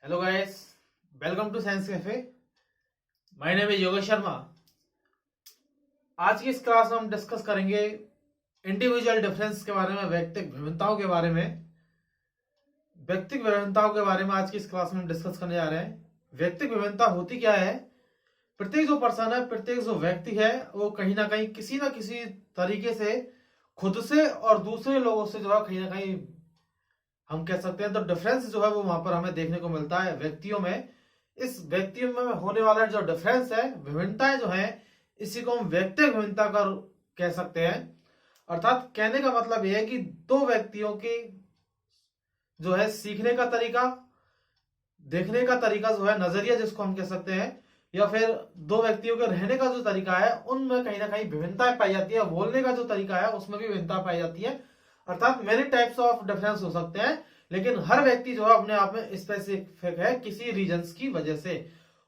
Hello guys, welcome to science cafe. My name is Yogesh Sharma. आज की इस क्लास में हम डिस्कस करेंगे इंडिविजुअल डिफरेंस के बारे में, व्यक्तिगत भिन्नताओं के बारे में। व्यक्तिगत भिन्नताओं के बारे में आज की इस क्लास में हम डिस्कस करने जा रहे हैं। व्यक्तिगत भिन्नता होती क्या है? प्रत्येक जो पर्सन है, प्रत्येक जो व्यक्ति है, वो कहीं ना किसी तरीके से खुद से और दूसरे लोगों से जो है कहीं ना कहीं हम कह सकते हैं तो डिफरेंस जो है वो वहां पर हमें देखने को मिलता है व्यक्तियों में। इस व्यक्तियों में होने वाला जो डिफरेंस है, विभिन्नताएं जो है, इसी को हम व्यक्तिगत भिन्नता का कह सकते हैं। अर्थात कहने का मतलब यह है कि दो व्यक्तियों की जो है सीखने का तरीका, देखने का तरीका जो है, नजरिया जिसको हम कह सकते हैं, या फिर दो व्यक्तियों के रहने का जो तरीका है उनमें कहीं ना कहीं विभिन्नताएं पाई जाती है। बोलने का जो तरीका है उसमें भी विभिन्नता पाई जाती है। अर्थात मेनी टाइप्स ऑफ डिफरेंस हो सकते हैं, लेकिन हर व्यक्ति जो है अपने आप में स्पेसिफिक है किसी रीजंस की वजह से।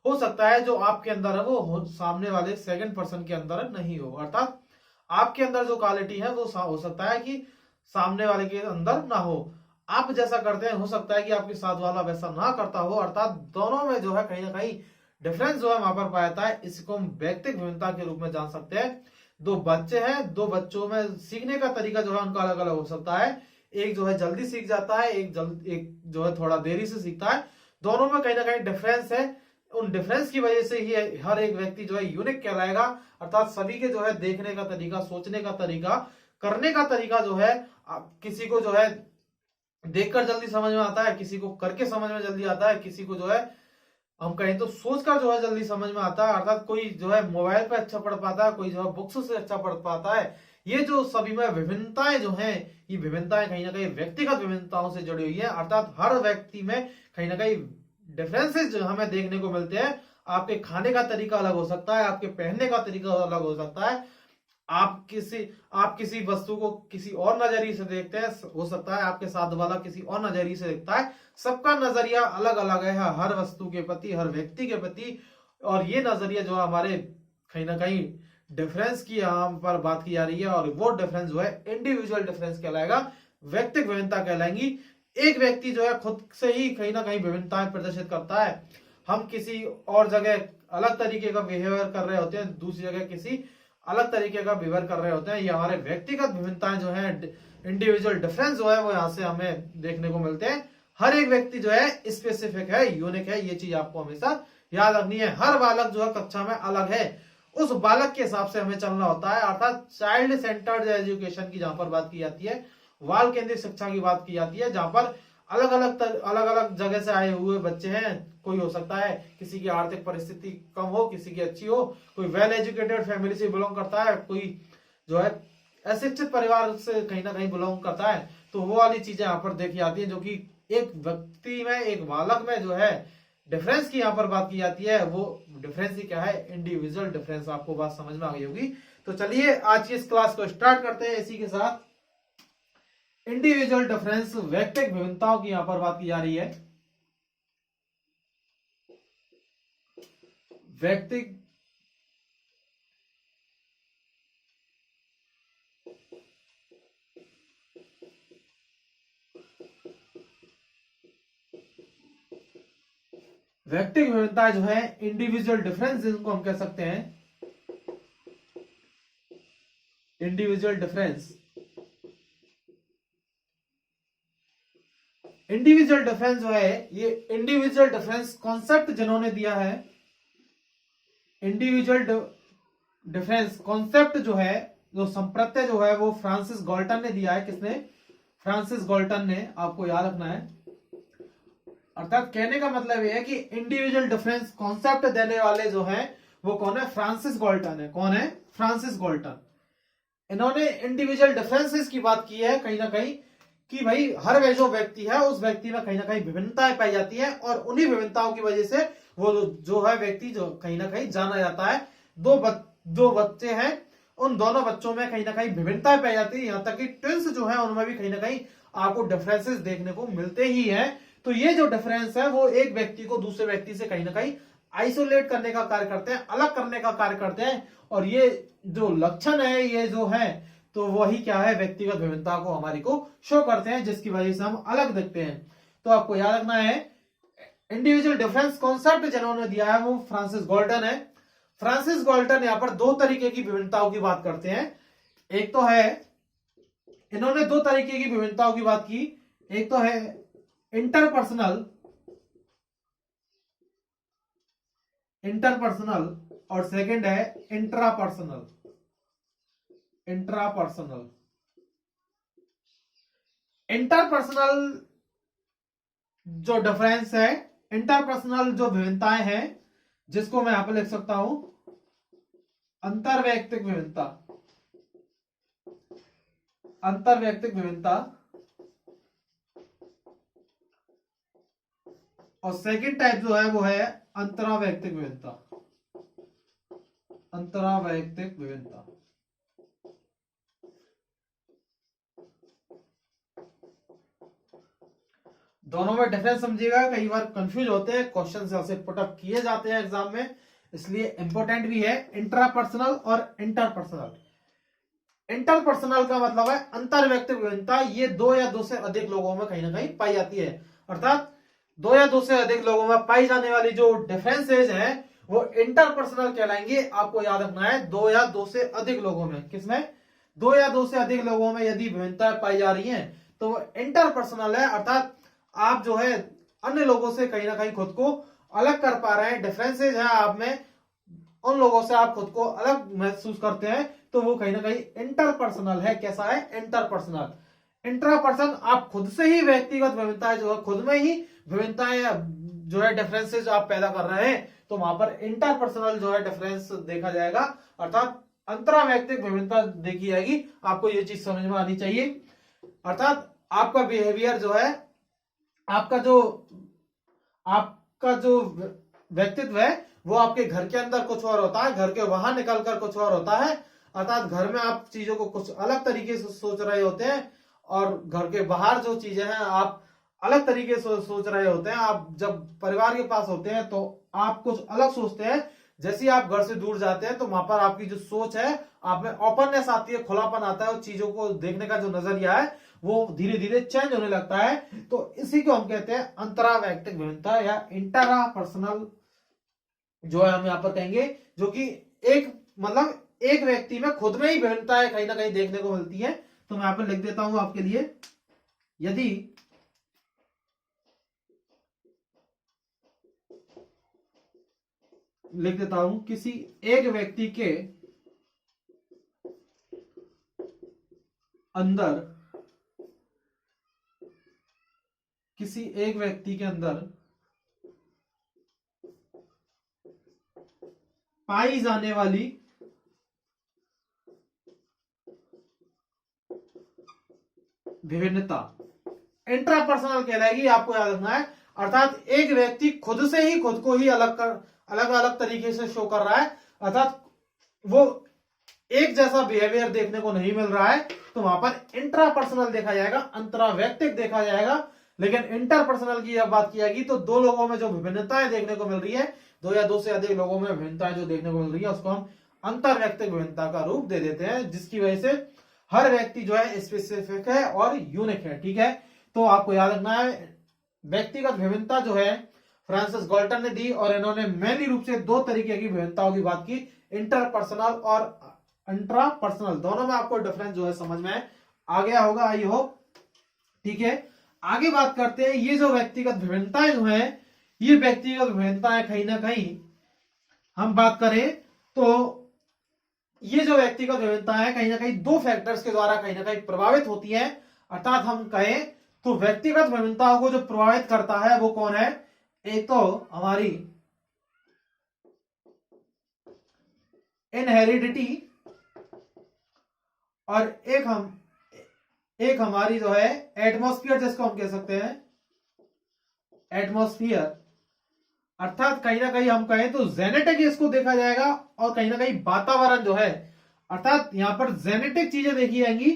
हो सकता है जो आपके अंदर है वो सामने वाले सेकंड पर्सन के अंदर नहीं हो। अर्थात आपके अंदर जो क्वालिटी है वो हो सकता है कि सामने वाले के अंदर ना हो। आप जैसा करते हैं हो सकता है कि आपके साथ वाला वैसा ना करता हो। अर्थात दोनों में जो है कहीं ना कहीं डिफरेंस जो है वहां पर पाया जाता है। इसको हम व्यक्तिगत भिन्नता के रूप में जान सकते हैं। दो बच्चे हैं, दो बच्चों में सीखने का तरीका जो है उनका अलग अलग हो सकता है। एक जो है जल्दी सीख जाता है, एक जो है थोड़ा देरी से सीखता है। दोनों में कहीं ना कहीं डिफरेंस है। उन डिफरेंस की वजह से ही हर एक व्यक्ति जो है यूनिक कहलाएगा। अर्थात सभी के जो है देखने का तरीका, सोचने का तरीका, करने का तरीका जो है, किसी को जो है देखकर जल्दी समझ में आता है, किसी को करके समझ में जल्दी आता है, किसी को जो है हम कहें तो सोचकर जो है जल्दी समझ में आता है। अर्थात कोई जो है मोबाइल पे अच्छा पढ़ पाता है, कोई जो है बुक्स से अच्छा पढ़ पाता है। ये जो सभी में विभिन्नताएं जो हैं, ये विभिन्नताएं कहीं ना कहीं व्यक्तिगत विभिन्नताओं से जुड़ी हुई है। अर्थात हर व्यक्ति में कहीं ना कहीं डिफरेंसेस जो हमें देखने को मिलते हैं। आपके खाने का तरीका अलग हो सकता है, आपके पहनने का तरीका अलग हो सकता है, आप किसी वस्तु को किसी और नजरिए से देखते हैं, हो सकता है आपके साथ वाला किसी और नजरिए से देखता है। सबका नजरिया अलग अलग है हर वस्तु के प्रति, हर व्यक्ति के प्रति। और ये नजरिया जो है हमारे कहीं ना कहीं डिफरेंस की यहाँ पर बात की जा रही है, और वो डिफरेंस जो है इंडिविजुअल डिफरेंस कहलाएगा, व्यक्तिगत विभिन्नता कहलाएंगी। एक व्यक्ति जो है खुद से ही कहीं ना कहीं विभिन्नताएं प्रदर्शित करता है। हम किसी और जगह अलग तरीके का बिहेवियर कर रहे होते हैं, दूसरी जगह किसी अलग तरीके का बिहेवियर कर रहे होते हैं। ये हमारे व्यक्तिगत विभिन्नताएं जो है, इंडिविजुअल डिफरेंस जो है वो यहाँ से हमें देखने को मिलते हैं। हर एक व्यक्ति जो है स्पेसिफिक है, यूनिक है। ये चीज आपको हमेशा याद रखनी है। हर बालक जो है कक्षा में अलग है, उस बालक के हिसाब से हमें चलना होता है। अर्थात चाइल्ड सेंटर्ड एजुकेशन की जहां पर बात की जाती है, बाल केंद्रित शिक्षा की बात की जाती है, जहां पर अलग अलग जगह से आए हुए बच्चे हैं। कोई हो सकता है किसी की आर्थिक परिस्थिति कम हो, किसी की अच्छी हो, कोई वेल एजुकेटेड फैमिली से बिलोंग करता है, कोई जो है अशिक्षित परिवार से कहीं ना कहीं बिलोंग करता है। तो वो वाली चीजें यहाँ पर देखी जाती है, जो कि एक व्यक्ति में, एक बालक में जो है डिफरेंस की यहाँ पर बात की जाती है। वो डिफरेंस ही क्या है? Individual difference. आपको बात समझ में आ गई होगी। तो चलिए आज की इस क्लास को स्टार्ट करते हैं। इसी के साथ इंडिविजुअल डिफरेंस, व्यक्तिगत विभिन्नताओं की यहाँ पर बात की जा रही है। व्यक्तिगत व्यक्तिगत विभिन्नता जो है, इंडिविजुअल डिफरेंस जिनको हम कह सकते हैं, इंडिविजुअल डिफरेंस। इंडिविजुअल डिफरेंस जो है, ये इंडिविजुअल डिफरेंस कॉन्सेप्ट जिन्होंने दिया है, इंडिविजुअल डिफरेंस कॉन्सेप्ट जो है, जो संप्रत्यय जो है, वो फ्रांसिस गॉल्टन ने दिया है। किसने? फ्रांसिस गॉल्टन ने। आपको याद रखना है। अर्थात कहने का मतलब यह है कि इंडिविजुअल डिफरेंस कॉन्सेप्ट देने वाले जो हैं वो कौन है? फ्रांसिस गॉल्टन है। कौन है? Francis Galton. इन्होंने इंडिविजुअल डिफरेंसेस की बात की है कहीं ना कहीं, कि भाई हर जो व्यक्ति है उस व्यक्ति में कहीं ना कहीं विभिन्नताएं पाई जाती हैं, और उन्हीं विभिन्नताओं की वजह से वो जो है व्यक्ति जो कहीं ना कहीं जाना जाता है। दो बच्चे हैं, उन दोनों बच्चों में कहीं ना कहीं विभिन्नताएं पाई जाती है। यहाँ तक कि ट्विंस जो है उनमें भी कहीं ना कहीं आपको डिफरेंसेस देखने को मिलते ही हैं। तो ये जो डिफरेंस है वो एक व्यक्ति को दूसरे व्यक्ति से कहीं ना कहीं आइसोलेट करने का कार्य करते हैं, अलग करने का कार्य करते हैं। और ये जो लक्षण है, ये जो है, तो वही क्या है? व्यक्तिगत विभिन्नता को हमारी को शो करते हैं, जिसकी वजह से हम अलग दिखते हैं। तो आपको याद रखना है इंडिविजुअल डिफरेंस कॉन्सेप्ट जिन्होंने दिया है वो फ्रांसिस गाल्टन है। फ्रांसिस गाल्टन यहाँ पर दो तरीके की विभिन्नताओं की बात करते हैं। एक तो है, इन्होंने दो तरीके की विभिन्नताओं की बात की, एक तो है इंटरपर्सनल और सेकंड है इंट्रापर्सनल। इंटरपर्सनल जो डिफरेंस है, इंटरपर्सनल जो विभिन्नताएं हैं, जिसको मैं यहां पर लिख सकता हूं अंतरवैयक्तिक विभिन्नता, और सेकंड टाइप जो है वो है अंतरावैयक्तिक विभिन्नता। दोनों में डिफरेंस समझिएगा, कई बार कंफ्यूज होते हैं, क्वेश्चन ऐसे पुटअप किए जाते हैं एग्जाम में, इसलिए इंपॉर्टेंट भी है। इंट्रापर्सनल और इंटरपर्सनल का मतलब है अंतरवैयक्तिक विभिन्नता। ये दो या दो से अधिक लोगों में कहीं ना कहीं पाई जाती है, अर्थात दो या दो से अधिक लोगों में पाई जाने वाली जो डिफरेंसेज हैं वो इंटरपर्सनल कहलाएंगे। आपको याद रखना है, दो या दो से अधिक लोगों में, किसमें, दो या दो से अधिक लोगों में यदि विभिन्नताएं पाई जा रही हैं तो वो इंटरपर्सनल है, अर्थात आप जो है अन्य लोगों से कहीं ना कहीं खुद को अलग कर पा रहे हैं, डिफरेंसेज है आप में, उन लोगों से आप खुद को अलग महसूस करते हैं, तो वो कहीं ना कहीं इंटरपर्सनल है। कैसा है, इंटरपर्सनल। इंट्रापर्सन आप खुद से ही व्यक्तिगत विभिन्नताएं जो है, खुद में ही विभिन्नताएं जो है डिफरेंसेज आप पैदा कर रहे हैं, तो वहां पर इंटरपर्सनल जो है डिफरेंस देखा जाएगा, अर्थात अंतरावैयक्तिक विभिन्नता देखी जाएगी। आपको ये चीज समझ में आनी चाहिए, अर्थात आपका बिहेवियर जो है, आपका जो व्यक्तित्व है वो आपके घर के अंदर कुछ और होता है, घर के बाहर निकलकर कुछ और होता है, अर्थात घर में आप चीजों को कुछ अलग तरीके से सोच रहे होते हैं और घर के बाहर जो चीजें हैं आप अलग तरीके से सोच रहे होते हैं। आप जब परिवार के पास होते हैं तो आप कुछ अलग सोचते हैं, जैसे ही आप घर से दूर जाते हैं तो वहां पर आपकी जो सोच है, आप में ओपननेस आती है, खुलापन आता है, और चीजों को देखने का जो नजरिया है वो धीरे धीरे चेंज होने लगता है। तो इसी को हम कहते हैं अंतरावैयक्तिक विभिन्नता या इंटरापर्सनल जो है हम यहाँ पर कहेंगे, जो कि एक मतलब एक व्यक्ति में खुद में ही विभिन्नताएं कहीं ना कहीं देखने को मिलती है। तो मैं यहाँ पर लिख देता हूं आपके लिए, यदि लिख देता हूं किसी एक व्यक्ति के अंदर पाई जाने वाली विभिन्नता इंट्रापर्सनल कहलाएगी। आपको याद रखना है, अर्थात एक व्यक्ति खुद से ही खुद को ही अलग अलग तरीके से शो कर रहा है, अर्थात वो एक जैसा बिहेवियर देखने को नहीं मिल रहा है, तो वहां पर इंट्रापर्सनल देखा जाएगा, अंतरावैयक्तिक देखा जाएगा। लेकिन इंटरपर्सनल की जब बात की जाएगी तो दो लोगों में जो विभिन्नताएं देखने को मिल रही है, दो या दो से अधिक लोगों में विभिन्नताएं जो देखने को मिल रही है, उसको हम अंतरवैयक्तिक विभिन्नता का रूप दे देते हैं, जिसकी वजह से हर व्यक्ति जो है स्पेसिफिक है और यूनिक है। ठीक है, तो आपको याद रखना है, व्यक्तिगत विभिन्नता जो है फ्रांसिस गाल्टन ने दी, और इन्होंने मेनली रूप से दो तरीके की विभिन्नताओं की बात की, इंटरपर्सनल और इंट्रापर्सनल। दोनों में आपको डिफरेंस जो है समझ में आ गया होगा, आई होप। ठीक है, आगे बात करते हैं, ये जो व्यक्तिगत विभिन्नताएं जो है, ये व्यक्तिगत विभिन्नताएं कहीं ना कहीं हम बात करें तो ये जो व्यक्तिगत विभिन्नताएं है कहीं ना कहीं दो फैक्टर्स के द्वारा कहीं ना कहीं प्रभावित होती है, अर्थात हम कहें तो व्यक्तिगत विभिन्नताओं को जो प्रभावित करता है वो कौन है, एक तो हमारी इनहेरिडिटी और एक हमारी जो है एटमॉस्फेयर, जिसको हम कह सकते हैं एटमॉस्फेयर, अर्थात कहीं ना कहीं हम कहें तो जेनेटिक इसको देखा जाएगा, और कहीं ना कहीं वातावरण जो है, अर्थात यहां पर जेनेटिक चीजें देखी जाएंगी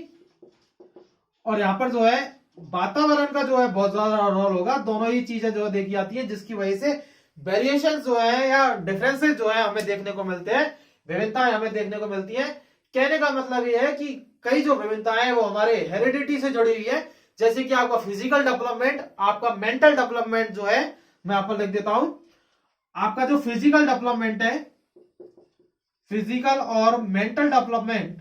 और यहां पर जो है वातावरण का जो है बहुत ज्यादा रोल होगा। दोनों ही चीजें जो है देखी जाती है, जिसकी वजह से वेरिएशन जो है या डिफरेंसेस जो है हमें देखने को मिलते हैं, विभिन्नताएं हमें देखने को मिलती है। कहने का मतलब यह है कि कई जो विभिन्नताएं हैं वो हमारे हेरिडिटी से जुड़ी हुई है, जैसे कि आपका फिजिकल डेवलपमेंट, आपका मेंटल डेवलपमेंट जो है मैं यहाँ पर लिख देता हूं, आपका जो फिजिकल डेवलपमेंट है, फिजिकल और मेंटल डेवलपमेंट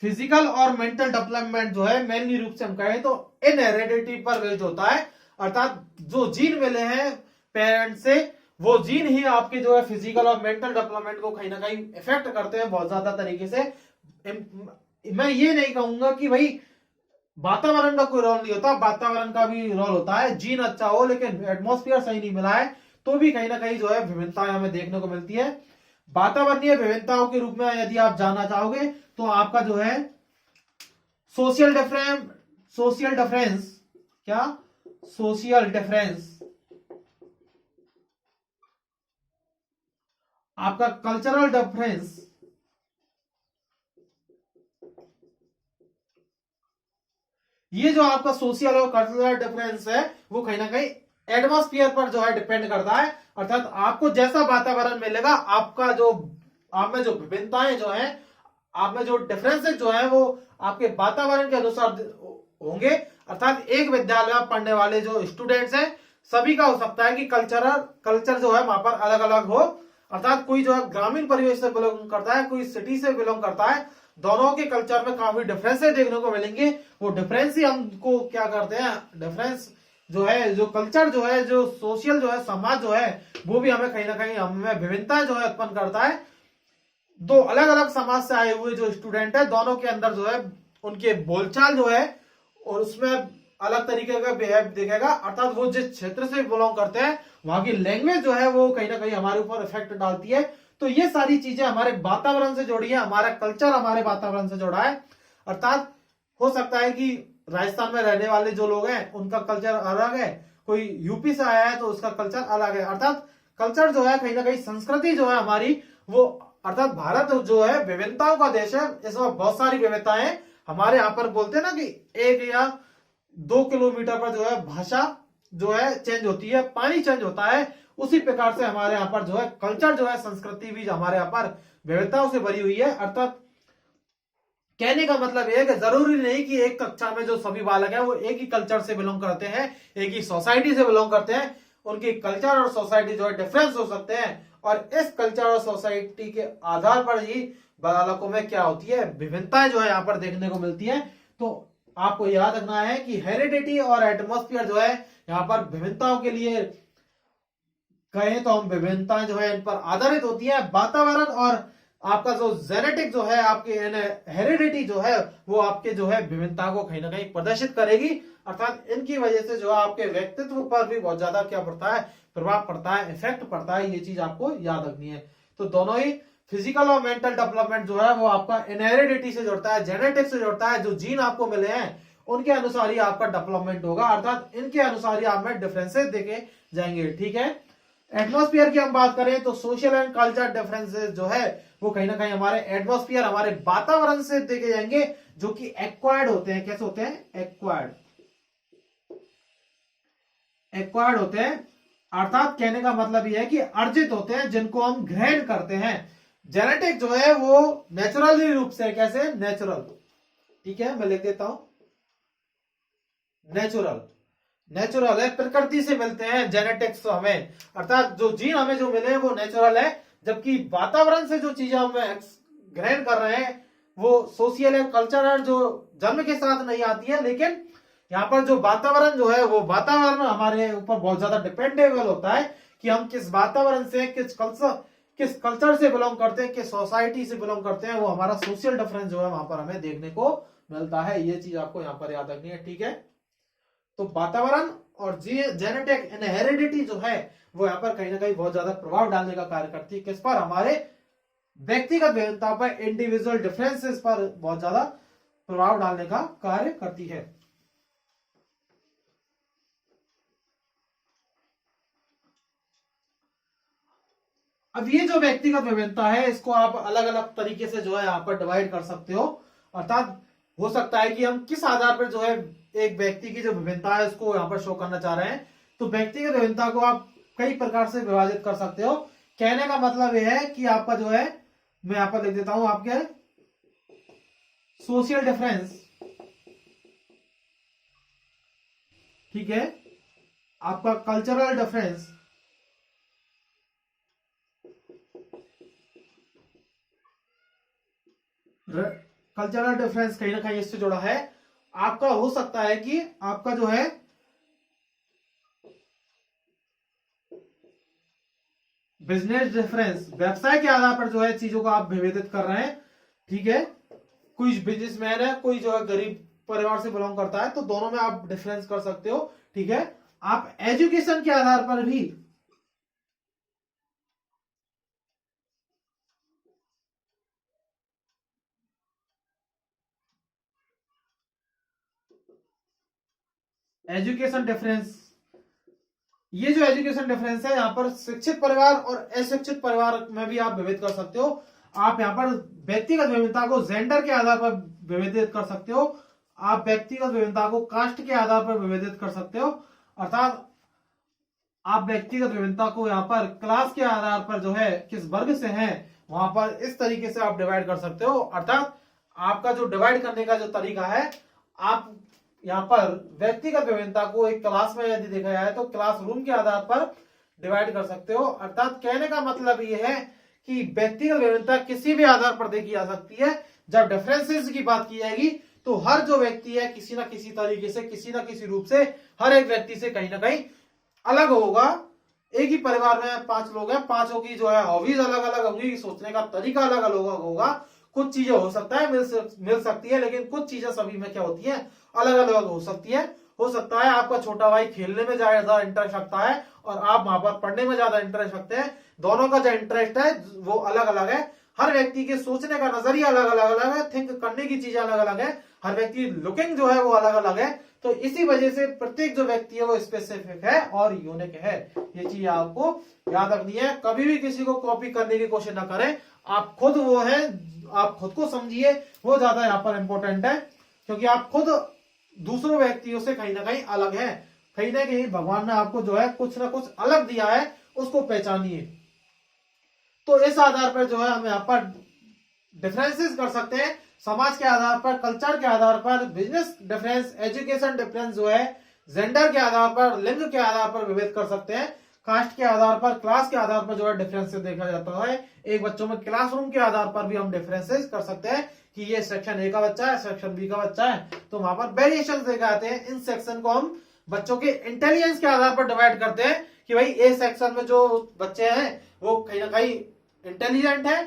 फिजिकल और मेंटल डेवलपमेंट जो है मेनली रूप से हम कहें तो इनहेरिडिटी पर बेस्ड होता है। अर्थात जो जीन मिले हैं पेरेंट्स से, वो जीन ही आपके जो है फिजिकल और मेंटल डेवलपमेंट को कहीं ना कहीं इफेक्ट करते हैं बहुत ज्यादा तरीके से। मैं ये नहीं कहूंगा कि भाई वातावरण का कोई रोल नहीं होता, वातावरण का भी रोल होता है। जीन अच्छा हो लेकिन एटमॉस्फेयर सही नहीं मिला है तो भी कहीं ना कहीं जो है विभिन्नताएं हमें देखने को मिलती है। वातावरणीय विभिन्नताओं के रूप में यदि आप जानना चाहोगे तो आपका जो है सोशियल डिफरेंस क्या, सोशियल डिफरेंस, आपका कल्चरल डिफरेंस, ये जो आपका सोशल और कल्चरल डिफरेंस है वो कहीं ना कहीं एटमॉस्फेयर पर जो है डिपेंड करता है। अर्थात आपको जैसा वातावरण मिलेगा, आपका जो आप में जो विभिन्नताएं जो है, आप में जो डिफरेंसेस जो है वो आपके वातावरण के अनुसार होंगे। अर्थात एक विद्यालय में पढ़ने वाले जो स्टूडेंट्स हैं सभी का हो सकता है कि कल्चर जो है वहां पर अलग अलग हो। अर्थात कोई जो है ग्रामीण परिवेश से बिलोंग करता है, कोई सिटी से बिलोंग करता है, दोनों के कल्चर में काफी डिफरेंसेस देखने को मिलेंगे। वो डिफरेंस ही हमको क्या करते हैं, डिफरेंस जो है, जो कल्चर जो है, जो सोशल जो है, समाज जो है, वो भी हमें कहीं ना कहीं हमें विभिन्नता जो है उत्पन्न करता है। दो अलग अलग समाज से आए हुए जो स्टूडेंट है, दोनों के अंदर जो है उनके बोलचाल जो है और उसमें अलग तरीके का बिहेव दिखेगा। अर्थात वो जिस क्षेत्र से बिलोंग करते हैं वहां की लैंग्वेज जो है वो कहीं ना कहीं हमारे ऊपर इफेक्ट डालती है। तो ये सारी चीजें हमारे वातावरण से जुड़ी है, हमारा कल्चर हमारे वातावरण से जुड़ा है। अर्थात हो सकता है कि राजस्थान में रहने वाले जो लोग हैं उनका कल्चर अलग है, कोई यूपी से आया है तो उसका कल्चर अलग है। अर्थात कल्चर जो है कहीं ना कहीं संस्कृति जो है हमारी वो, अर्थात भारत जो है विभिन्नताओं का देश है, इसमें बहुत सारी विविधताएं हैं। हमारे यहाँ पर बोलते हैं ना कि 1 या 2 किलोमीटर पर जो है भाषा जो है चेंज होती है, पानी चेंज होता है, उसी प्रकार से हमारे यहाँ पर जो है कल्चर जो है, संस्कृति भी हमारे यहाँ पर विविधताओं से भरी हुई है। अर्थात कहने का मतलब यह है कि जरूरी नहीं कि एक कक्षा में जो सभी बालक हैं वो एक ही कल्चर से बिलोंग करते हैं, एक ही सोसाइटी से बिलोंग करते हैं। उनकी कल्चर और सोसाइटी जो है डिफरेंस हो सकते हैं और इस कल्चर और सोसाइटी के आधार पर ही बालकों में क्या होती है, विभिन्नताएं जो है यहाँ पर देखने को मिलती है। तो आपको याद रखना है कि हेरिडिटी और एटमॉस्फेयर जो है यहाँ पर विभिन्नताओं के लिए कहें तो हम विभिन्नताएं जो है इन पर आधारित होती है। वातावरण और आपका जो जेनेटिक जो है, आपके हेरिडिटी जो है वो आपके जो है विभिन्नता को कहीं ना कहीं प्रदर्शित करेगी। अर्थात इनकी वजह से जो आपके व्यक्तित्व पर भी बहुत ज्यादा क्या पड़ता है, प्रभाव पड़ता है, इफेक्ट पड़ता है। ये चीज आपको याद रखनी है। तो दोनों ही फिजिकल और मेंटल डेवलपमेंट जो है वो आपका इनहेरिडिटी से जुड़ता है, जेनेटिक्स से जुड़ता है। जो जीन आपको मिले हैं उनके अनुसार ही आपका डेवलपमेंट होगा, अर्थात इनके अनुसार ही आप में डिफरेंसेस देखे जाएंगे। ठीक है। एटमॉस्फेयर की हम बात करें तो सोशल एंड कल्चर डिफरेंसेस जो है वो कहीं ना कहीं हमारे एटमॉस्फेयर, हमारे वातावरण से देखे जाएंगे, जो कि एक्वायर्ड होते हैं। कैसे होते हैं? एक्वायर्ड होते हैं। अर्थात कहने का मतलब यह है कि अर्जित होते हैं, जिनको हम ग्रहण करते हैं। जेनेटिक जो है वो नेचुरली रूप से, कैसे? नेचुरल। ठीक है, मैं लिख देता हूं नेचुरल है, प्रकृति से मिलते हैं जेनेटिक्स हमें। अर्थात जो जीन हमें जो मिले हैं वो नेचुरल है, जबकि वातावरण से जो चीजें हम ग्रहण कर रहे हैं वो सोशल है, कल्चरल, जो जन्म के साथ नहीं आती है। लेकिन यहाँ पर जो वातावरण जो है वो वातावरण हमारे ऊपर बहुत ज्यादा डिपेंडेबल होता है कि हम किस वातावरण से, किस कल्चर से बिलोंग करते हैं, किस सोसाइटी से बिलोंग करते हैं। वो हमारा सोशल डिफरेंस जो है वहां पर हमें देखने को मिलता है। ये चीज आपको यहाँ पर याद रखनी है। ठीक है। तो वातावरण और जेनेटिक इनहेरिडिटी जो है वो यहाँ पर कहीं ना कहीं बहुत ज्यादा प्रभाव डालने का कार्य करती है। किस पर? हमारे व्यक्तिगत विभिन्नता पर, इंडिविजुअल डिफरेंसेस पर बहुत ज्यादा प्रभाव डालने का कार्य करती है। अब ये जो व्यक्तिगत विभिन्नता है इसको आप अलग अलग तरीके से जो है यहाँ पर डिवाइड कर सकते हो। अर्थात हो सकता है कि हम किस आधार पर जो है एक व्यक्ति की जो विभिन्नता है उसको यहाँ पर शो करना चाह रहे हैं। तो व्यक्तिगत विभिन्नता को आप कई प्रकार से विभाजित कर सकते हो। कहने का मतलब यह है कि आपका जो है, मैं यहाँ पर लिख देता हूं, आपके सोशल डिफरेंस ठीक है। आपका कल्चरल डिफरेंस, कल्चरल डिफरेंस कहीं ना कहीं इससे जुड़ा है। आपका हो सकता है कि आपका जो है बिजनेस डिफरेंस, व्यवसाय के आधार पर जो है चीजों को आप विभेदित कर रहे हैं, ठीक है। कोई बिजनेसमैन है, कोई जो है गरीब परिवार से बिलोंग करता है, तो दोनों में आप डिफरेंस कर सकते हो, ठीक है। आप एजुकेशन के आधार पर भी एजुकेशन डिफरेंस, ये जो एजुकेशन डिफरेंस है यहाँ पर शिक्षित परिवार और अशिक्षित परिवार में भी आप विभेद कर सकते हो। आप यहाँ पर व्यक्तिगत विभिन्नता को जेंडर के आधार पर विभेदित कर सकते हो। आप व्यक्तिगत विभिन्नता को कास्ट के आधार पर विभेदित कर सकते हो, अर्थात आप व्यक्तिगत विभिन्नता को यहाँ पर क्लास के आधार पर जो है किस वर्ग से है वहां पर इस तरीके से आप डिवाइड कर सकते हो। अर्थात आपका जो डिवाइड करने का जो तरीका है, आप यहाँ पर व्यक्तिगत विभिन्नता को एक क्लास में यदि देखा जाए तो क्लासरूम के आधार पर डिवाइड कर सकते हो। अर्थात कहने का मतलब ये है कि व्यक्तिगत विभिन्नता किसी भी आधार पर देखी जा सकती है। जब डिफरेंसेस की बात की जाएगी तो हर जो व्यक्ति है किसी ना किसी तरीके से, किसी ना किसी रूप से, हर एक व्यक्ति से कहीं ना कहीं अलग होगा। एक ही परिवार में 5 लोग हैं, पांचों की जो है हॉबीज अलग अलग होंगी, सोचने का तरीका अलग अलग होगा। कुछ चीजें हो सकता है मिल सकती है, लेकिन कुछ चीजें सभी में क्या होती है, अलग अलग हो सकती है। हो सकता है आपका छोटा भाई खेलने में ज्यादा इंटरेस्ट रखता है और आप वहां पर पढ़ने में ज्यादा इंटरेस्ट रखते हैं। दोनों का जो इंटरेस्ट है वो अलग अलग है। हर व्यक्ति के सोचने का नजरिया अलग अलग है, थिंक करने की चीजें अलग अलग है, हर व्यक्ति लुकिंग जो है वो अलग अलग है। तो इसी वजह से प्रत्येक जो व्यक्ति है वो स्पेसिफिक है और यूनिक है। ये चीज आपको याद रखनी है। कभी भी किसी को कॉपी करने की कोशिश ना करें, आप खुद वो है, आप खुद को समझिए, वो ज्यादा यहाँ पर इंपॉर्टेंट है, क्योंकि आप खुद दूसरों व्यक्तियों से कहीं ना कहीं अलग है। कहीं ना कहीं भगवान ने आपको जो है कुछ ना कुछ अलग दिया है, उसको पहचानिए। तो इस आधार पर जो है हम यहाँ पर डिफरेंसेस कर सकते हैं, समाज के आधार पर, कल्चर के आधार पर, बिजनेस डिफरेंस, एजुकेशन डिफरेंस जो है जेंडर के आधार पर, लिंग के आधार पर विभेद कर सकते हैं, कास्ट के आधार पर, क्लास के आधार पर जो है डिफरेंसेस देखा जाता है। एक बच्चों में क्लासरूम के आधार पर भी हम डिफरेंसेस कर सकते हैं कि ये सेक्शन ए का बच्चा है, सेक्शन बी का बच्चा है, तो वहां पर वेरिएशन देखे जाते हैं। इन सेक्शन को हम बच्चों के इंटेलिजेंस के आधार पर डिवाइड करते हैं कि भाई ए सेक्शन में जो बच्चे हैं वो कहीं ना कहीं इंटेलिजेंट है,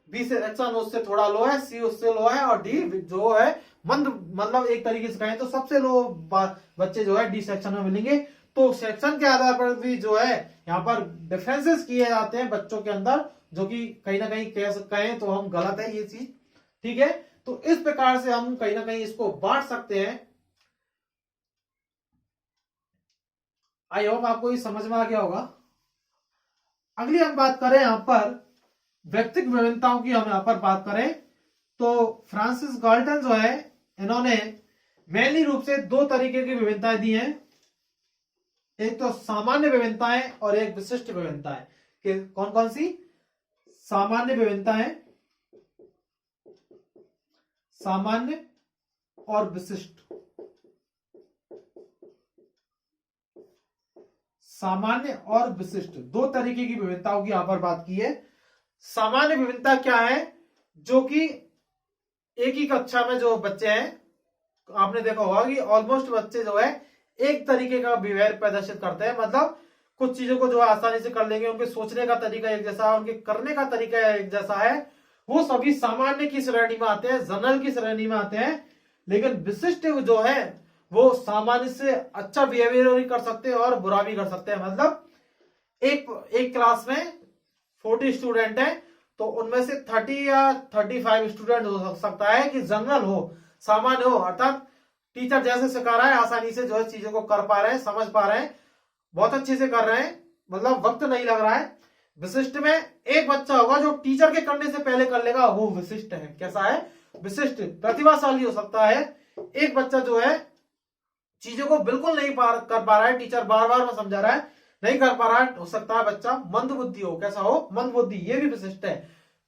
बी सेक्शन उससे थोड़ा लो है, सी उससे लो है, और डी जो है मंद, मतलब एक तरीके से कहें तो सबसे लो बच्चे जो है डी सेक्शन में मिलेंगे। तो सेक्शन के आधार पर भी जो है यहाँ पर डिफरेंसेस किए जाते हैं बच्चों के अंदर, जो कि कहीं ना कहीं कहें तो हम गलत है ये चीज, ठीक है। तो इस प्रकार से हम कहीं ना कहीं इसको बांट सकते हैं। आई होप आपको ये समझ में आ गया होगा। अगली हम बात करें यहाँ पर व्यक्तिगत विभिन्नताओं की, हम यहाँ पर बात करें तो फ्रांसिस गाल्टन जो है इन्होंने मेनली रूप से 2 तरीके की विभिन्नताएं दी हैं। एक तो सामान्य विभिन्नताएं और एक विशिष्ट विभिन्नताएं। कि कौन कौन सी? सामान्य विभिन्नताएं, सामान्य और विशिष्ट। सामान्य और विशिष्ट 2 तरीके की विभिन्नताओं की यहां पर बात की है। सामान्य विभिन्नता क्या है? जो कि एक ही कक्षा में जो बच्चे हैं, आपने देखा होगा कि ऑलमोस्ट बच्चे जो है एक तरीके का बिहेवियर प्रदर्शित करते हैं, मतलब कुछ चीजों को जो है आसानी से कर लेंगे, उनके सोचने का तरीका एक जैसा है, उनके करने का तरीका एक जैसा है, वो सभी सामान्य की श्रेणी में आते हैं, जनरल की श्रेणी में आते हैं। लेकिन विशिष्ट जो है वो सामान्य से अच्छा बिहेवियर भी कर सकते हैं और बुरा भी कर सकते हैं। मतलब एक क्लास में 40 स्टूडेंट है तो उनमें से 30 या 35 स्टूडेंट हो सकता है कि जनरल हो, सामान्य हो, अर्थात टीचर जैसे सिखा रहा है आसानी से जो है चीजों को कर पा रहे हैं, समझ पा रहे हैं, बहुत अच्छे से कर रहे हैं, मतलब वक्त नहीं लग रहा है। विशिष्ट में एक बच्चा होगा जो टीचर के करने से पहले कर लेगा, वो विशिष्ट है। कैसा है? विशिष्ट। प्रतिभाशाली हो सकता है। एक बच्चा जो है चीजों को बिल्कुल नहीं कर पा रहा है, टीचर बार बार में समझा रहा है, नहीं कर पा रहा है, हो सकता है बच्चा मंद बुद्धि हो। कैसा हो? मंद बुद्धि, ये भी विशिष्ट है।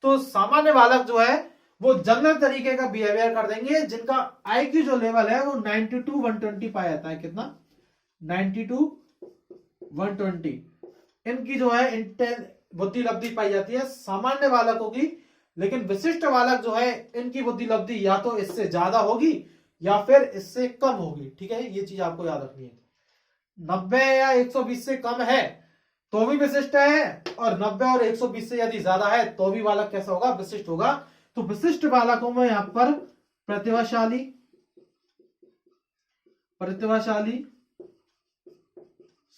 तो सामान्य बालक जो है वो जनरल तरीके का बिहेवियर कर देंगे, जिनका आईक्यू जो लेवल है वो 90 to 120 पाया जाता है। कितना? 90 to 120 इनकी जो है बुद्धि लब्धि पाई जाती है सामान्य बालकों की। लेकिन विशिष्ट बालक जो है इनकी बुद्धि लब्धि या तो इससे ज्यादा होगी या फिर इससे कम होगी। ठीक है, ये चीज आपको याद रखनी है। 90 या 120 से कम है तो भी विशिष्ट है, और 90 और 120 से यदि ज्यादा है तो भी बालक कैसा होगा, विशिष्ट होगा। तो विशिष्ट बालकों में यहां पर प्रतिभाशाली, प्रतिभाशाली,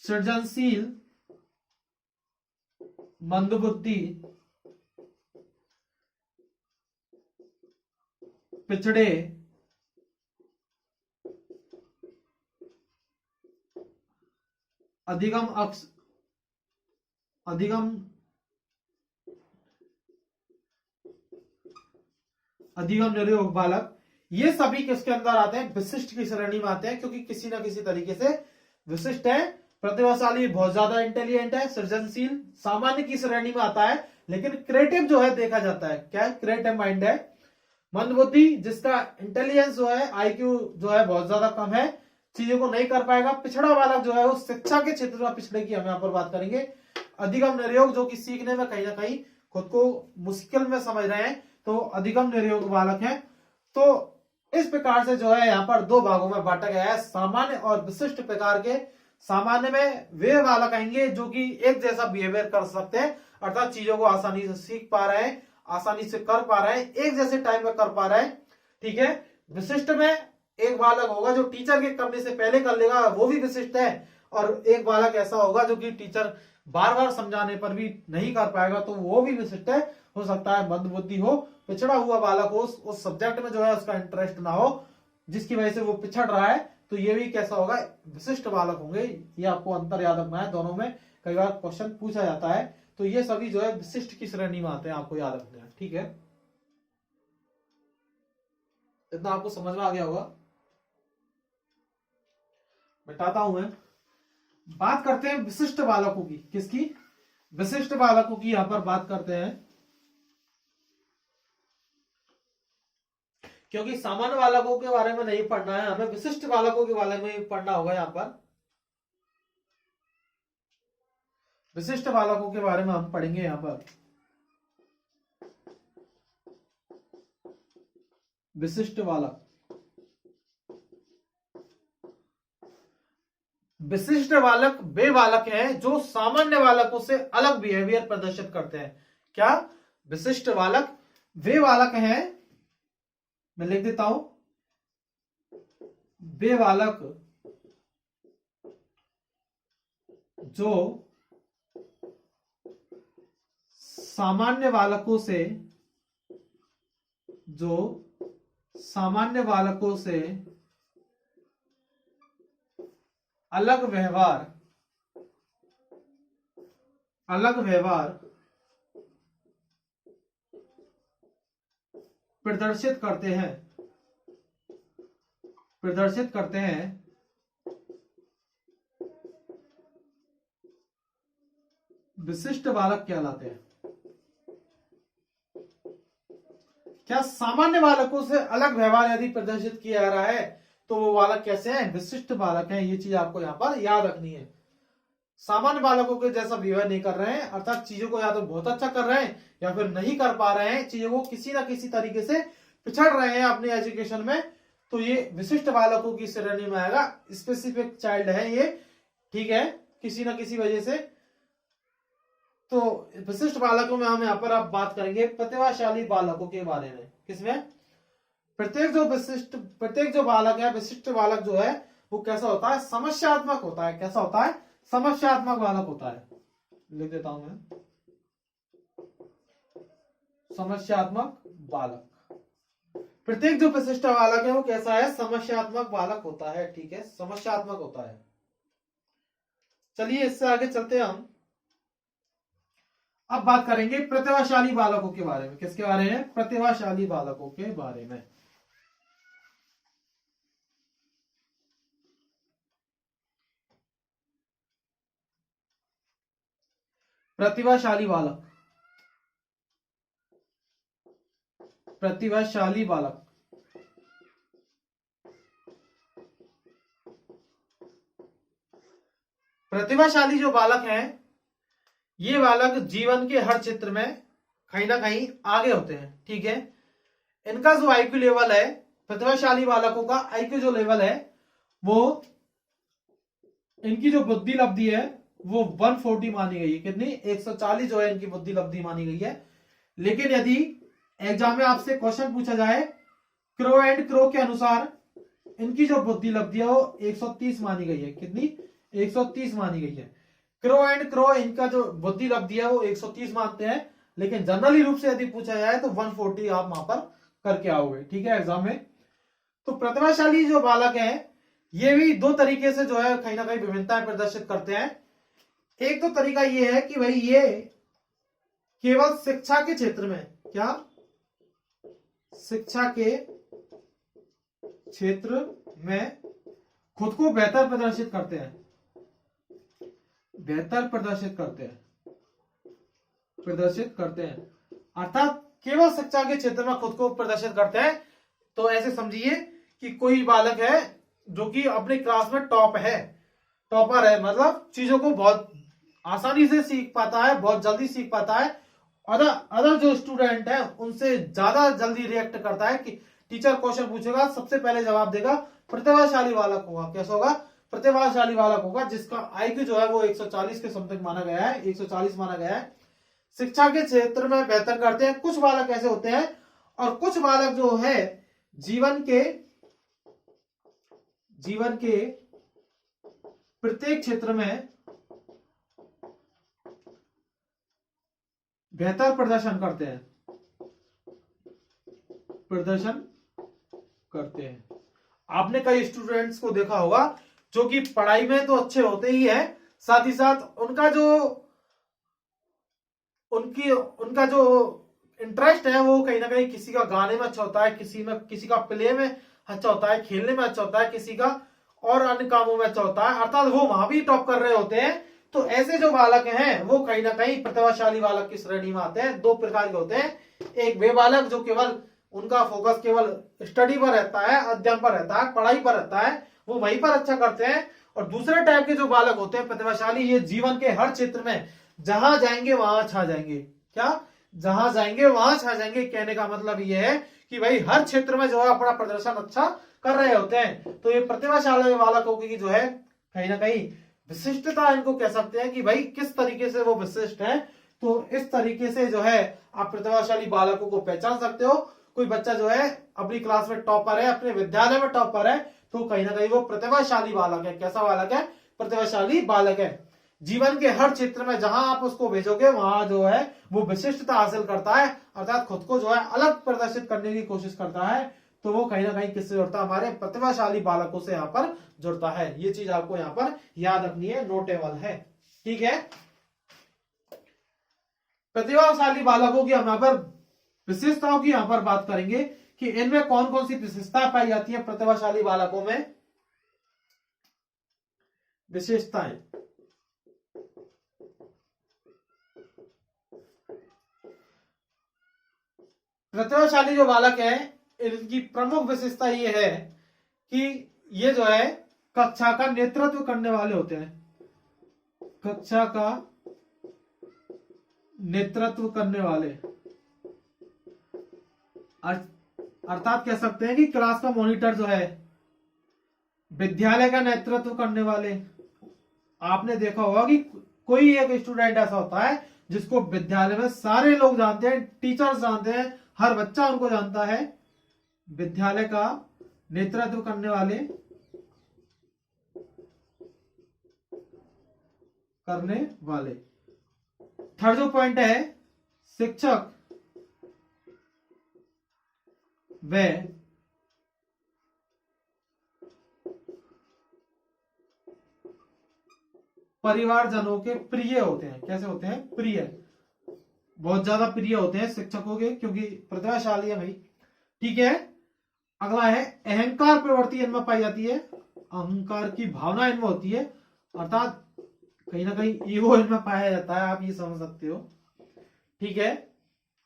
सृजनशील, मंदबुद्धि, पिछड़े, अधिगम अक्ष, अधिगम निरयोग बालक, ये सभी किसके अंदर आते हैं, विशिष्ट की श्रेणी में आते हैं, क्योंकि किसी ना किसी तरीके से विशिष्ट है। प्रतिभाशाली बहुत ज्यादा इंटेलिजेंट है, सृजनशील सामान्य की श्रेणी में आता है, लेकिन क्रिएटिव जो है देखा जाता है, क्या है, क्रिएटिव माइंड है। मंदबुद्धि जिसका इंटेलिजेंस जो है, आईक्यू जो है बहुत ज्यादा कम है, चीजों को नहीं कर पाएगा। पिछड़ा बालक जो है वो शिक्षा के क्षेत्र में पिछड़े की हम यहाँ पर बात करेंगे। अधिगम निर्योग जो कि सीखने में कहीं ना कहीं खुद को मुश्किल में समझ रहे हैं, तो अधिगम निर्योग बालक है। तो इस प्रकार से जो है यहाँ पर दो भागों में बांटा गया है, सामान्य और विशिष्ट प्रकार के। सामान्य में वे बालक आएंगे जो कि एक जैसा बिहेवियर कर सकते हैं, अर्थात चीजों को आसानी से सीख पा रहे हैं, आसानी से कर पा रहे हैं, एक जैसे टाइम में कर पा रहे हैं। ठीक है, विशिष्ट में एक बालक होगा जो टीचर के करने से पहले कर लेगा, वो भी विशिष्ट है। और एक बालक ऐसा होगा जो कि टीचर बार बार समझाने पर भी नहीं कर पाएगा, तो वो भी विशिष्ट है। हो सकता है मंदबुद्धि हो, पिछड़ा हुआ बालक हो, उस सब्जेक्ट में जो है उसका इंटरेस्ट ना हो, जिसकी वजह से वो पिछड़ रहा है, तो ये भी कैसा होगा, विशिष्ट बालक होंगे। ये आपको अंतर याद रखना है, दोनों में कई बार क्वेश्चन पूछा जाता है। तो ये सभी जो है विशिष्ट की श्रेणी में आते हैं, आपको याद रखना है। ठीक है, इतना आपको समझ में आ गया होगा। बताता हूं मैं। बात करते हैं विशिष्ट बालकों की, किसकी, विशिष्ट बालकों की यहां पर बात करते हैं, क्योंकि सामान्य बालकों के बारे में नहीं पढ़ना है हमें, विशिष्ट बालकों के बारे में पढ़ना होगा। यहां पर विशिष्ट बालकों के बारे में हम पढ़ेंगे। यहां पर विशिष्ट बालक, विशिष्ट बालक वे बालक हैं जो सामान्य बालकों से अलग बिहेवियर प्रदर्शित करते हैं। क्या, विशिष्ट बालक वे बालक हैं, मैं लिख देता हूं, वे बालक जो सामान्य बालकों से, जो सामान्य बालकों से अलग व्यवहार, अलग व्यवहार प्रदर्शित करते हैं, प्रदर्शित करते हैं, विशिष्ट बालक कहलाते हैं। क्या, सामान्य बालकों से अलग व्यवहार यदि प्रदर्शित किया जा रहा है तो वो बालक कैसे हैं, विशिष्ट बालक हैं। ये चीज आपको यहां पर याद रखनी है। सामान्य बालकों के जैसा बिहेवियर नहीं कर रहे हैं, अर्थात चीजों को या तो बहुत अच्छा कर रहे हैं या फिर नहीं कर पा रहे हैं, चीजों को किसी ना किसी तरीके से पिछड़ रहे हैं अपने एजुकेशन में, तो ये विशिष्ट बालकों की श्रेणी में आएगा। स्पेसिफिक चाइल्ड है ये, ठीक है, किसी ना किसी वजह से। तो विशिष्ट बालकों में हम यहाँ पर आप बात करेंगे प्रतिभाशाली बालकों के बारे में। किसमें, प्रत्येक जो बालक है, विशिष्ट बालक जो है वो कैसा होता है, समस्यात्मक होता है। कैसा होता है, समस्यात्मक बालक होता है। लिख देता हूं मैं, समस्यात्मक बालक। प्रत्येक जो विशिष्ट बालक है वो कैसा है, समस्यात्मक बालक होता है। ठीक है, समस्यात्मक होता है। चलिए इससे आगे चलते हैं हम। अब बात करेंगे प्रतिभाशाली बालकों के बारे में। किसके बारे में, प्रतिभाशाली बालकों के बारे में। प्रतिभाशाली बालक, प्रतिभाशाली बालक प्रतिभाशाली जो बालक हैं, ये बालक जीवन के हर क्षेत्र में कहीं ना कहीं आगे होते हैं। ठीक है, इनका जो आईक्यू लेवल है, प्रतिभाशाली बालकों का आईक्यू जो लेवल है, वो इनकी जो बुद्धि लब्धि है वो 140 मानी गई है। कितनी? 140 जो है इनकी बुद्धि लब्धि मानी गई है। लेकिन यदि एग्जाम में आपसे क्वेश्चन पूछा जाए क्रो एंड क्रो के अनुसार, इनकी जो बुद्धि लब्धि है वो 130 मानी गई है। कितनी? 130 मानी गई है। क्रो एंड क्रो इनका जो बुद्धि लब्धि है वो 130 मानते हैं, लेकिन जनरली रूप से यदि पूछा जाए तो 140 आप वहां पर करके आओगे। ठीक है, एग्जाम में। तो प्रतिभाशाली जो बालक है, ये भी दो तरीके से जो है कहीं ना कहीं विभिन्नताएं प्रदर्शित करते हैं। एक तो तरीका ये है कि भाई ये केवल शिक्षा के क्षेत्र में, क्या? शिक्षा के क्षेत्र में खुद को बेहतर प्रदर्शित करते हैं, बेहतर प्रदर्शित करते हैं। अर्थात केवल शिक्षा के क्षेत्र में खुद को प्रदर्शित करते हैं। तो ऐसे समझिए कि कोई बालक है जो कि अपने क्लास में टॉपर है, मतलब चीजों को बहुत आसानी से सीख पाता है, बहुत जल्दी सीख पाता है। अदर जो स्टूडेंट है उनसे ज्यादा जल्दी रिएक्ट करता है कि टीचर क्वेश्चन पूछेगा सबसे पहले जवाब देगा। प्रतिभाशाली बालक होगा। कैसा होगा? प्रतिभाशाली बालक होगा, जिसका आईक्यू जो है वो 140 के समथिंग माना गया है, 140 माना गया है। शिक्षा के क्षेत्र में बेहतर करते हैं। कुछ बालक ऐसे होते हैं, और कुछ बालक जो है जीवन के प्रत्येक क्षेत्र में बेहतर प्रदर्शन करते हैं। आपने कई स्टूडेंट्स को देखा होगा जो कि पढ़ाई में तो अच्छे होते ही है, साथ ही साथ उनका जो इंटरेस्ट है वो कहीं ना कहीं किसी का गाने में अच्छा होता है, किसी का प्ले में अच्छा होता है, खेलने में अच्छा होता है, किसी का और अन्य कामों में अच्छा होता है। अर्थात वो वहां भी टॉप कर रहे होते हैं। तो ऐसे जो बालक हैं वो कहीं ना कहीं प्रतिभाशाली बालक की श्रेणी में आते हैं। दो प्रकार के होते हैं। एक वे बालक जो केवल उनका फोकस केवल स्टडी पर रहता है, अध्ययन पर रहता है, पढ़ाई पर रहता है, वो वहीं पर अच्छा करते हैं। और दूसरे टाइप के जो बालक होते हैं प्रतिभाशाली, ये जीवन के हर क्षेत्र में जहां जाएंगे वहां छा जाएंगे। क्या? जहां जाएंगे वहां छा जाएंगे। कहने का मतलब ये है कि भाई हर क्षेत्र में जो है अपना प्रदर्शन अच्छा कर रहे होते हैं। तो ये प्रतिभाशाली बालकों की जो है कहीं ना कहीं विशिष्टता इनको कह सकते हैं कि भाई किस तरीके से वो विशिष्ट है। तो इस तरीके से जो है आप प्रतिभाशाली बालकों को पहचान सकते हो। कोई बच्चा जो है अपनी क्लास में टॉपर है, अपने विद्यालय में टॉपर है, तो कहीं ना कहीं वो प्रतिभाशाली बालक है। कैसा बालक है? प्रतिभाशाली बालक है। जीवन के हर क्षेत्र में जहां आप उसको भेजोगे वहां जो है वो विशिष्टता हासिल करता है, अर्थात खुद को जो है अलग प्रदर्शित करने की कोशिश करता है। तो वो कहीं ना कहीं किससे जुड़ता है? हमारे प्रतिभाशाली बालकों से यहाँ पर जुड़ता है। ये चीज आपको यहाँ पर याद रखनी है, नोटेबल है। ठीक है, प्रतिभाशाली बालकों की हम यहाँ पर विशेषताओं की यहाँ पर बात करेंगे कि इनमें कौन कौन सी विशेषताएं पाई जाती है। प्रतिभाशाली बालकों में विशेषताएं, प्रतिभाशाली जो बालक है इनकी प्रमुख विशेषता ये है कि ये जो है कक्षा का नेतृत्व करने वाले होते हैं। कक्षा का नेतृत्व करने वाले, अर्थात कह सकते हैं कि क्लास का मॉनिटर जो है, विद्यालय का नेतृत्व करने वाले। आपने देखा होगा कि कोई एक स्टूडेंट ऐसा होता है जिसको विद्यालय में सारे लोग जानते हैं, टीचर्स जानते हैं, हर बच्चा उनको जानता है। विद्यालय का नेतृत्व करने वाले। थर्ड जो पॉइंट है, शिक्षक व परिवारजनों के प्रिय होते हैं। कैसे होते हैं? प्रिय, बहुत ज्यादा प्रिय होते हैं शिक्षकों के, क्योंकि प्रतिभाशाली है भाई। ठीक है, अगला है अहंकार प्रवृत्ति इनमें पाई जाती है। अहंकार की भावना इनमें होती है, अर्थात कहीं ना कहीं ईगो इनमें पाया जाता है, आप ये समझ सकते हो। ठीक है,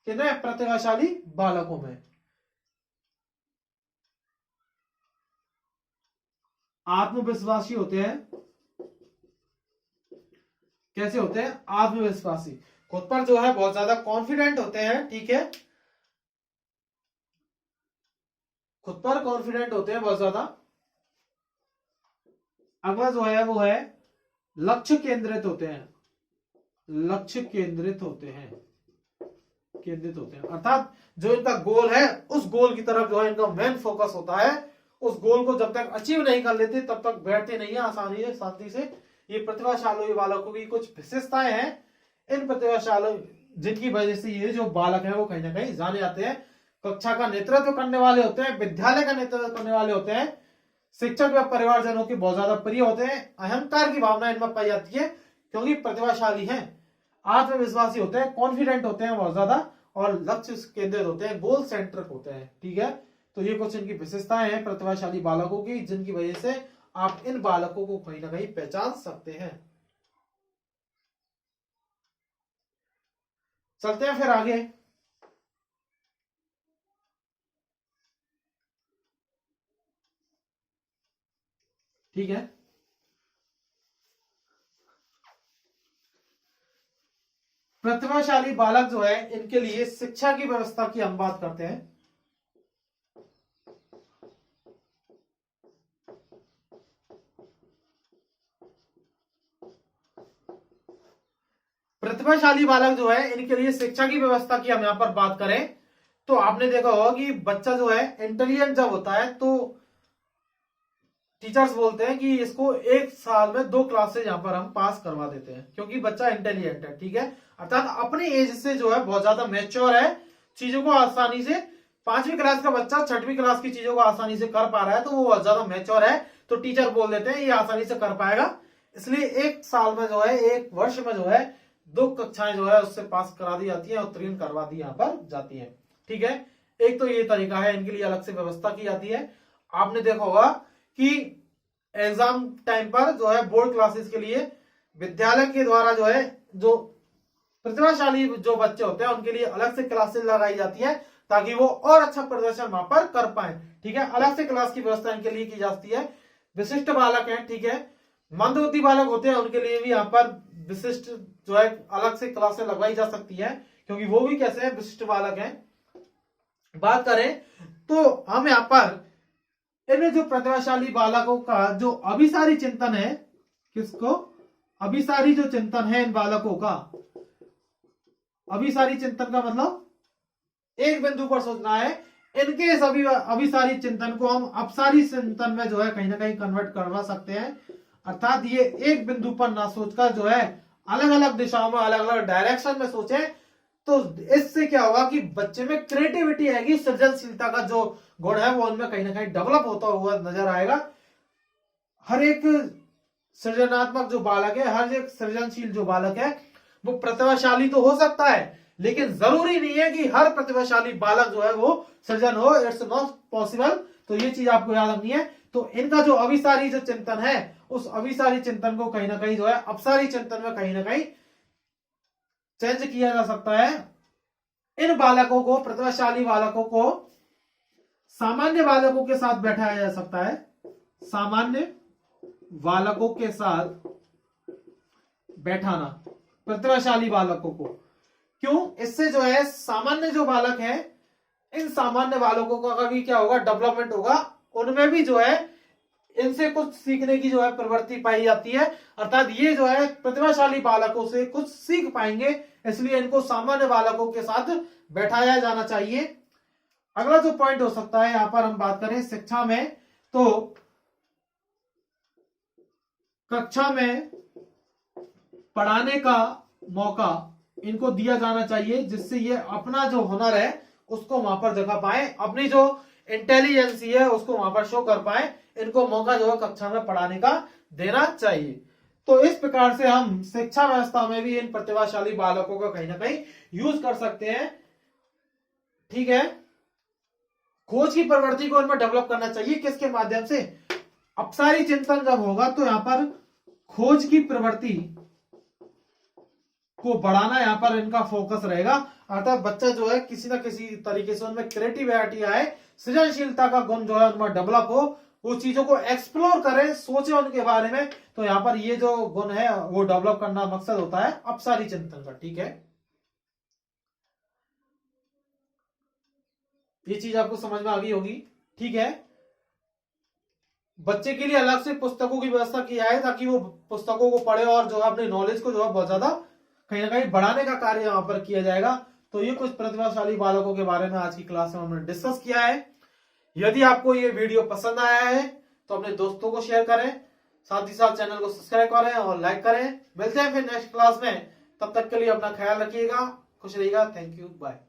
कितने प्रतिभाशाली बालकों में आत्मविश्वासी होते हैं। कैसे होते हैं? आत्मविश्वासी, खुद पर जो है बहुत ज्यादा कॉन्फिडेंट होते हैं, ठीक है, खुद पर कॉन्फिडेंट होते हैं बहुत ज्यादा। अगला जो है वो है लक्ष्य केंद्रित होते हैं, लक्ष्य केंद्रित होते हैं, केंद्रित होते हैं, अर्थात जो इनका गोल है उस गोल की तरफ जो है इनका मेन फोकस होता है। उस गोल को जब तक अचीव नहीं कर लेते तब तक बैठते नहीं है आसानी से, शांति से। ये प्रतिभाशाली बालकों की कुछ विशेषताएं हैं। इन प्रतिभाशाली जिनकी वजह से ये जो बालक है वो कहीं ना कहीं जाने जाते हैं, कक्षा का नेतृत्व करने वाले होते हैं, विद्यालय का नेतृत्व करने वाले होते हैं, शिक्षक व परिवारजनों के बहुत ज्यादा प्रिय होते हैं, अहंकार की भावना इनमें पाई जाती है क्योंकि प्रतिभाशाली हैं, आत्मविश्वासी होते हैं, कॉन्फिडेंट होते हैं बहुत ज्यादा, और लक्ष्य केंद्रित होते हैं, गोल सेंट्रिक होते हैं, ठीक है। तो ये कुछ इनकी विशेषताएं हैं प्रतिभाशाली बालकों की, जिनकी वजह से आप इन बालकों को कहीं ना कहीं पहचान सकते हैं। चलते हैं फिर आगे। ठीक है, प्रतिभाशाली बालक जो है इनके लिए शिक्षा की व्यवस्था की हम बात करते हैं। प्रतिभाशाली बालक जो है इनके लिए शिक्षा की व्यवस्था की हम यहां पर बात करें तो आपने देखा होगा कि बच्चा जो है इंटेलिजेंट जब होता है तो टीचर्स बोलते हैं कि इसको एक साल में 2 क्लासेज यहां पर हम पास करवा देते हैं क्योंकि बच्चा इंटेलिजेंट है, ठीक है, अर्थात अपनी एज से जो है बहुत ज्यादा मैच्योर है, चीजों को आसानी से, 5वीं क्लास का बच्चा 6वीं क्लास की चीजों को आसानी से कर पा रहा है तो वो बहुत ज्यादा मैच्योर है, तो टीचर बोल देते हैं ये आसानी से कर पाएगा, इसलिए एक साल में जो है, एक वर्ष में जो है 2 कक्षाएं जो है उससे पास करा दी जाती है, उत्तीर्ण करवा दी यहाँ पर जाती है, ठीक है। एक तो ये तरीका है, इनके लिए अलग से व्यवस्था की जाती है। आपने देखा होगा कि एग्जाम टाइम पर जो है बोर्ड क्लासेस के लिए विद्यालय के द्वारा जो है जो प्रतिभाशाली जो बच्चे होते हैं उनके लिए अलग से क्लासेस लगाई जाती है ताकि वो और अच्छा प्रदर्शन वहां पर कर पाए, ठीक है, अलग से क्लास की व्यवस्था इनके लिए की जाती है। विशिष्ट बालक है, ठीक है, मंदबुद्धि बालक होते हैं उनके लिए भी यहाँ पर विशिष्ट जो है अलग से क्लासेस लगवाई जा सकती है क्योंकि वो भी कैसे है, विशिष्ट बालक हैं। बात करें तो हम यहाँ पर इन जो प्रतिभाशाली बालकों का जो अभिसारी चिंतन है, किसको अभिसारी जो चिंतन है इन बालकों का, अभिसारी चिंतन का मतलब एक बिंदु पर सोचना है, इनके सभी अभिसारी चिंतन को हम अपसारी चिंतन में जो है कहीं ना कहीं कन्वर्ट करवा सकते हैं, अर्थात ये एक बिंदु पर ना सोचकर जो है अलग अलग दिशाओं में, अलग अलग डायरेक्शन में सोचे, तो इससे क्या होगा कि बच्चे में क्रिएटिविटी आएगी, सृजनशीलता का जो गुण है वो उनमें कहीं ना कहीं डेवलप होता हुआ नजर आएगा। हर एक सृजनात्मक जो बालक है, हर एक सृजनशील जो बालक है वो प्रतिभाशाली तो हो सकता है, लेकिन जरूरी नहीं है कि हर प्रतिभाशाली बालक जो है वो सृजन हो, इट्स नॉट पॉसिबल, तो ये चीज आपको याद रखनी है। तो इनका जो अभिसारी जो चिंतन है उस अभिसारी चिंतन को कहीं ना कहीं जो है अपसारी चिंतन में कहीं ना कहीं चेंज किया जा सकता है। इन बालकों को, प्रतिभाशाली बालकों को सामान्य बालकों के साथ बैठाया जा सकता है, सामान्य बालकों के साथ बैठाना प्रतिभाशाली बालकों को, क्यों? इससे जो है सामान्य जो बालक है, इन सामान्य बालकों का भी क्या होगा, डेवलपमेंट होगा, उनमें भी जो है इनसे कुछ सीखने की जो है प्रवृत्ति पाई जाती है, अर्थात ये जो है प्रतिभाशाली बालकों से कुछ सीख पाएंगे, इसलिए इनको सामान्य बालकों के साथ बैठाया जाना चाहिए। अगला जो पॉइंट हो सकता है यहां पर हम बात करें शिक्षा में, तो कक्षा में पढ़ाने का मौका इनको दिया जाना चाहिए जिससे ये अपना जो हुनर है उसको वहां पर जगह पाए, अपनी जो इंटेलिजेंसी है उसको वहां पर शो कर पाए, इनको मौका जो है कक्षा में पढ़ाने का देना चाहिए। तो इस प्रकार से हम शिक्षा व्यवस्था में भी इन प्रतिभाशाली बालकों का कहीं ना कहीं यूज कर सकते हैं, ठीक है। खोज की प्रवृत्ति को इनमें डेवलप करना चाहिए, किसके माध्यम से, अपसारी चिंतन जब होगा तो यहां पर खोज की प्रवृत्ति को बढ़ाना यहां पर इनका फोकस रहेगा, अर्थात बच्चा जो है किसी ना किसी तरीके से उनमें क्रिएटिविटी आए, सृजनशीलता का गुण जो है उनमें डेवलप हो, उस चीजों को एक्सप्लोर करें, सोचे उनके बारे में। तो यहाँ पर ये जो गुण है वो डेवलप करना मकसद होता है अपसारी चिंतन का। ठीक है, ये चीज आपको समझ में आ गई होगी। ठीक है, बच्चे के लिए अलग से पुस्तकों की व्यवस्था किया है ताकि वो पुस्तकों को पढ़े और जो है अपनी नॉलेज को जो है बहुत ज्यादा कहीं ना कहीं बढ़ाने का कार्य यहाँ पर किया जाएगा। तो ये कुछ प्रतिभाशाली बालकों के बारे में आज की क्लास में हमने डिस्कस किया है। यदि आपको ये वीडियो पसंद आया है तो अपने दोस्तों को शेयर करें, साथ ही साथ चैनल को सब्सक्राइब करें और लाइक करें। मिलते हैं फिर नेक्स्ट क्लास में, तब तक के लिए अपना ख्याल रखिएगा, खुश रहिएगा। Thank you, bye.